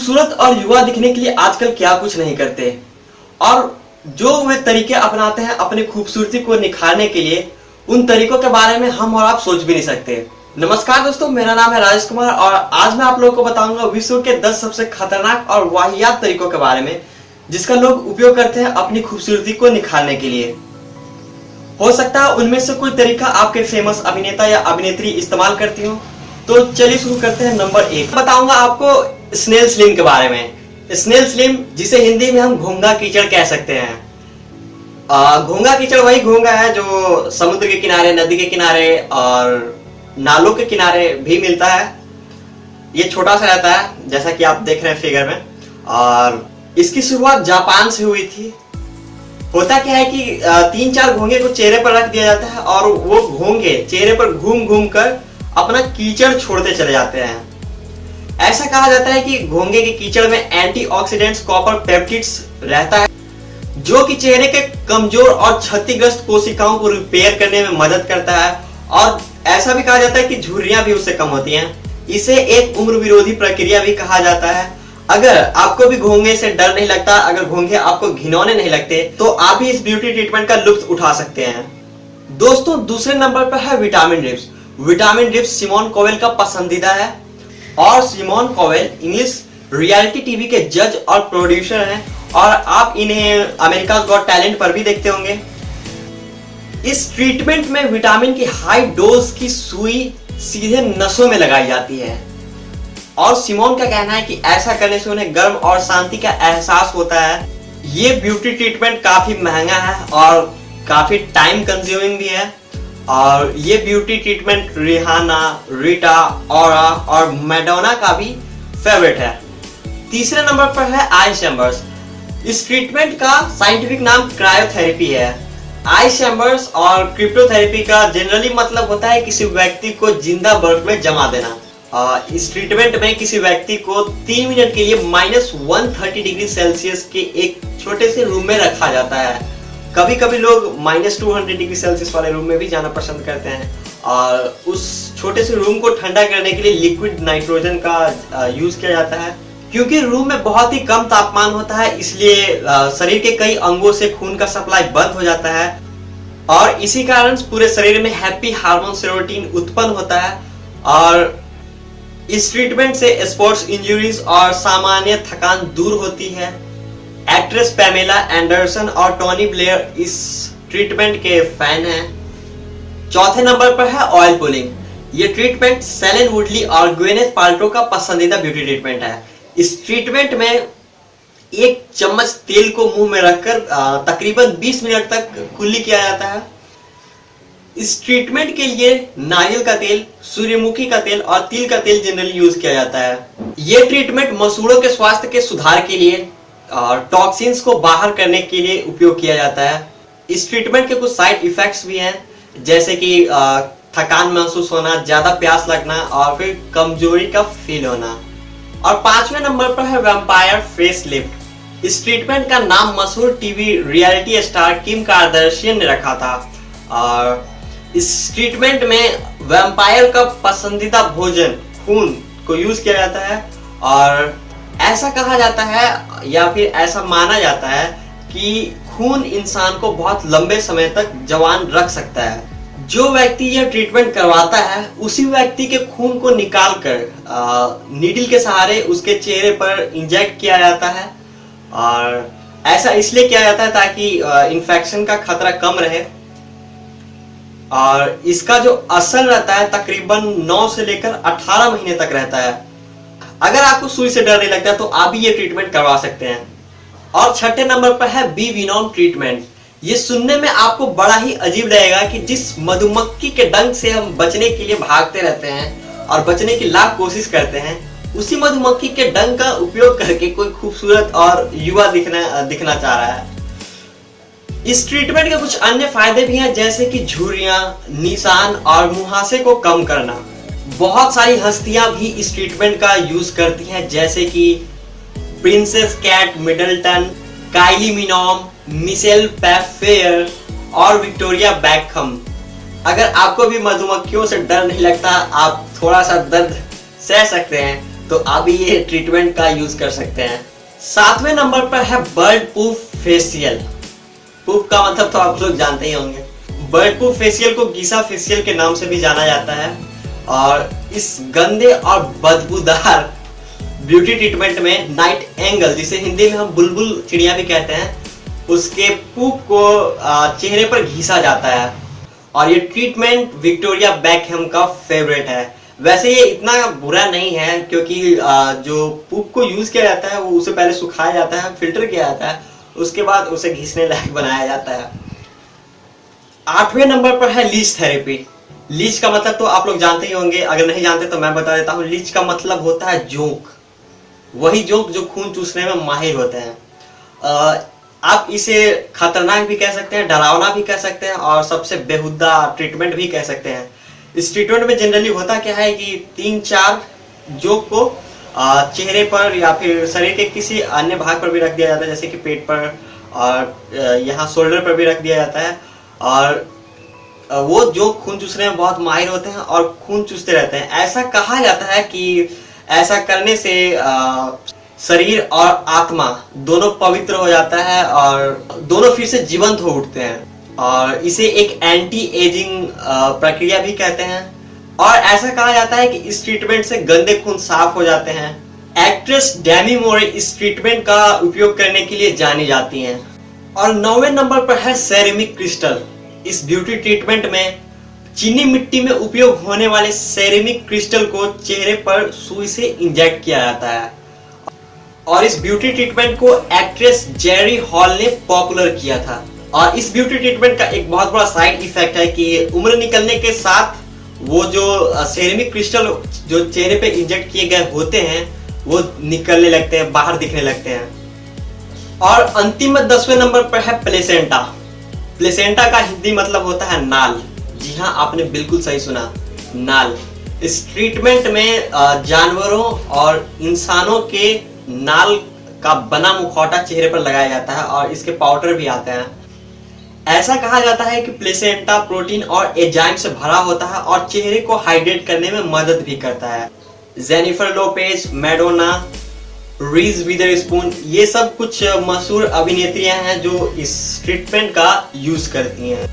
खूबसूरत और युवा दिखने के लिए आजकल क्या कुछ नहीं करते और जो वे तरीके अपनाते हैं अपनी खूबसूरती को निखारने के लिए, उन तरीकों के बारे में हम और आप सोच भी नहीं सकते। नमस्कार दोस्तों, मेरा नाम है राजेश कुमार और आज मैं आप लोगों को बताऊंगा विश्व के 10 सबसे खतरनाक और वाहियात तरीकों के बारे में जिसका लोग उपयोग करते हैं अपनी खूबसूरती को निखारने के लिए। हो सकता है उनमें से कोई तरीका आपके फेमस अभिनेता या अभिनेत्री इस्तेमाल करती हो। तो चलिए शुरू करते हैं। नंबर 1 बताऊंगा आपको स्नेल स्लिम के बारे में। स्नेल स्लिम, जिसे हिंदी में हम घोंघा कीचड़ कह सकते हैं। घोंघा कीचड़ वही घोंघा है जो समुद्र के किनारे, नदी के किनारे और नालों के किनारे भी मिलता है। ये छोटा सा रहता है जैसा कि आप देख रहे हैं फिगर में, और इसकी शुरुआत जापान से हुई थी। होता क्या है कि 3-4 घोंघे को चेहरे पर रख दिया जाता है और वो घोंघे चेहरे पर घूम घूम कर अपना कीचड़ छोड़ते चले जाते हैं। ऐसा कहा जाता है कि घोंघे के कीचड़ में एंटीऑक्सीडेंट्स, कॉपर, पेप्टिड्स रहता है जो कि चेहरे के कमजोर और क्षतिग्रस्त कोशिकाओं को रिपेयर करने में मदद करता है, और ऐसा भी कहा जाता है कि झुर्रियां भी उससे कम होती हैं। इसे एक उम्र विरोधी प्रक्रिया भी कहा जाता है। अगर आपको भी घोंघे से डर नहीं लगता, अगर घोंघे आपको घिनौने नहीं लगते, तो आप भी इस ब्यूटी ट्रीटमेंट का लुत्फ उठा सकते हैं। दोस्तों, दूसरे नंबर पर है vitamin drips. Vitamin drips Simon Cowell का पसंदीदा है और Simon Cowell English reality TV के जज और प्रोड्यूसर हैं और आप इन्हें अमेरिकाज गॉट टैलेंट पर भी देखते होंगे। इस ट्रीटमेंट में विटामिन की हाई डोज की सुई सीधे नसों में लगाई जाती है और सिमोन का कहना है कि ऐसा करने से उन्हें गर्म और शांति का एहसास होता है। ये ब्यूटी ट्रीटमेंट काफी महंगा है और काफी टाइम कंज्यूमिंग भी है, और ये ब्यूटी ट्रीटमेंट रिहाना, रीटा ओरा और मैडोना का भी फेवरेट है। तीसरे नंबर पर है आई चैम्बर्स। इस ट्रीटमेंट का साइंटिफिक नाम क्रायोथेरेपी है। आई चैम्बर्स और क्रिप्टोथेरेपी का जनरली मतलब होता है किसी व्यक्ति को जिंदा बर्फ में जमा देना। इस ट्रीटमेंट में किसी व्यक्ति को 3 मिनट के लिए -130 डिग्री सेल्सियस के एक छोटे से रूम में रखा जाता है। कभी कभी लोग -200 डिग्री सेल्सियस वाले रूम में भी जाना पसंद करते हैं, और उस छोटे से रूम को ठंडा करने के लिए लिक्विड नाइट्रोजन का यूज किया जाता है। क्योंकि रूम में बहुत ही कम तापमान होता है, इसलिए शरीर के कई अंगों से खून का सप्लाई बंद हो जाता है और इसी कारण पूरे शरीर में हैप्पी हार्मोन सेरोटोनिन उत्पन्न होता है। और इस ट्रीटमेंट से स्पोर्ट्स इंजरीज और सामान्य थकान दूर होती है। एक्ट्रेस पैमेला एंडरसन और टोनी ब्लेयर इस ट्रीटमेंट के फैन हैं। चौथे नंबर पर है ऑयल पुलिंग। ये ट्रीटमेंट सेलेन वुडली और ग्वेनेथ पाल्ट्रो का पसंदीदा ब्यूटी ट्रीटमेंट है। इस ट्रीटमेंट में 1 चम्मच तेल को मुंह में रखकर तकरीबन 20 मिनट तक कुल्ली किया जाता है। इस ट्रीटमेंट के लिए नारियल का तेल, सूर्यमुखी का तेल और तिल का तेल जनरली यूज किया जाता है। यह ट्रीटमेंट मसूड़ों के स्वास्थ्य के सुधार के लिए और टॉक्सिन्स को बाहर करने के लिए उपयोग किया जाता है। इस ट्रीटमेंट के कुछ साइड इफेक्ट्स भी हैं, जैसे कि थकान महसूस होना, ज्यादा प्यास लगना और फिर कमजोरी का फील होना। और 5वें नंबर पर है वैम्पायर फेस लिफ्ट। इस ट्रीटमेंट का नाम मशहूर TV reality star Kim Kardashian ने रखा था, और इस ट्रीटमेंट में वैम्पायर का पसंदीदा भोजन खून को यूज किया जाता है, और ऐसा कहा जाता है या फिर ऐसा माना जाता है कि खून इंसान को बहुत लंबे समय तक जवान रख सकता है। जो व्यक्ति यह ट्रीटमेंट करवाता है उसी व्यक्ति के खून को निकालकर नीडल के सहारे उसके चेहरे पर इंजेक्ट किया जाता है, और ऐसा इसलिए किया जाता है ताकि इन्फेक्शन का खतरा कम रहे। और इसका जो असर रहता है तकरीबन 9 से लेकर 18 महीने तक रहता है। अगर आपको सुई से डर नहीं लगता तो आप भी ये ट्रीटमेंट करवा सकते हैं। और 6ठे नंबर पर है बी वीनॉम ट्रीटमेंट। ये सुनने में आपको बड़ा ही अजीब लगेगा कि जिस मधुमक्खी के डंक से हम बचने के लिए भागते रहते हैं और बचने की लाख कोशिश करते हैं, उसी मधुमक्खी के डंक का उपयोग करके कोई खूबसूरत और युवा दिखना चाह रहा है। इस ट्रीटमेंट के कुछ अन्य फायदे भी हैं, जैसे कि झुर्रियां, निशान और मुहासे को कम करना। बहुत सारी हस्तियां भी इस ट्रीटमेंट का यूज करती हैं, जैसे कि प्रिंसेस कैट मिडलटन, काइली मिनोम, मिशेल पैफेयर और विक्टोरिया बैकहम। अगर आपको भी मधुमक्खियों से डर नहीं लगता, आप थोड़ा सा दर्द सह सकते हैं, तो आप ये ट्रीटमेंट का यूज कर सकते हैं। 7वें नंबर पर है बर्ड प्रूफ फेशियल। प्रूफ का मतलब तो आप लोग जानते ही होंगे। बर्ड प्रूफ फेशियल को गीसा फेशियल के नाम से भी जाना जाता है और इस गंदे और बदबूदार ब्यूटी ट्रीटमेंट में नाइट एंगल, जिसे हिंदी में हम बुलबुल चिड़िया भी कहते हैं, उसके पूप को चेहरे पर घिसा जाता है और ये ट्रीटमेंट विक्टोरिया बेकहम का फेवरेट है। वैसे ये इतना बुरा नहीं है क्योंकि जो पूप को यूज किया जाता है वो उसे पहले सुखाया जाता है, फिल्टर किया जाता है, उसके बाद उसे घिसने लायक बनाया जाता है। 8वें नंबर पर है लीच थेरेपी। लीच का मतलब तो आप लोग जानते ही होंगे, अगर नहीं जानते तो मैं बता देता हूँ। लीच का मतलब होता है जोंक, वही जोंक जो खून चूसने में माहिर होते हैं। आप इसे खतरनाक भी कह सकते हैं, डरावना भी कह सकते हैं और सबसे बेहुदा ट्रीटमेंट भी कह सकते हैं। इस ट्रीटमेंट में जनरली होता क्या है कि 3-4 जोक को चेहरे पर या फिर शरीर के किसी अन्य भाग पर भी रख दिया जाता है, जैसे कि पेट पर और यहाँ शोल्डर पर भी रख दिया जाता है और वो जो खून चूसने में बहुत माहिर होते हैं और खून चूसते रहते हैं। ऐसा कहा जाता है कि ऐसा करने से शरीर और आत्मा दोनों पवित्र हो जाता है और दोनों फिर से जीवंत हो उठते हैं और इसे एक एंटी एजिंग प्रक्रिया भी कहते हैं। और ऐसा कहा जाता है कि इस ट्रीटमेंट से गंदे खून साफ हो जाते हैं। एक्ट्रेस डेमी मोरे इस ट्रीटमेंट का उपयोग करने के लिए जानी जाती हैं। और 9वें नंबर पर है सेरेमिक क्रिस्टल। इस ब्यूटी ट्रीटमेंट में चीनी मिट्टी में उपयोग होने वाले सेरेमिक क्रिस्टल को चेहरे पर सुई से इंजेक्ट किया जाता है और इस ब्यूटी ट्रीटमेंट को एक्ट्रेस जेरी हॉल ने पॉपुलर किया था। और इस ब्यूटी ट्रीटमेंट का एक बहुत बड़ा साइड इफेक्ट है कि उम्र निकलने के साथ वो जो सेरेमिक क्रिस्टल जो चेहरे पे इंजेक्ट किए गए होते हैं वो निकलने लगते हैं, बाहर दिखने लगते हैं। और अंतिम 10वें नंबर पर है प्लेसेंटा। प्लेसेंटा का हिंदी मतलब होता है नाल। जी हाँ, आपने बिल्कुल सही सुना, नाल। इस ट्रीटमेंट में जानवरों और इंसानों के नाल का बना मुखौटा चेहरे पर लगाया जाता है और इसके पाउडर भी आते हैं। ऐसा कहा जाता है कि प्लेसेंटा प्रोटीन और एंजाइम से भरा होता है और चेहरे को हाइड्रेट करने में मदद भी करता है। जेनिफर लोपेज, मैडोना, रीज विदरस्पून, ये सब कुछ मशहूर अभिनेत्रियां हैं जो इस ट्रीटमेंट का यूज करती हैं।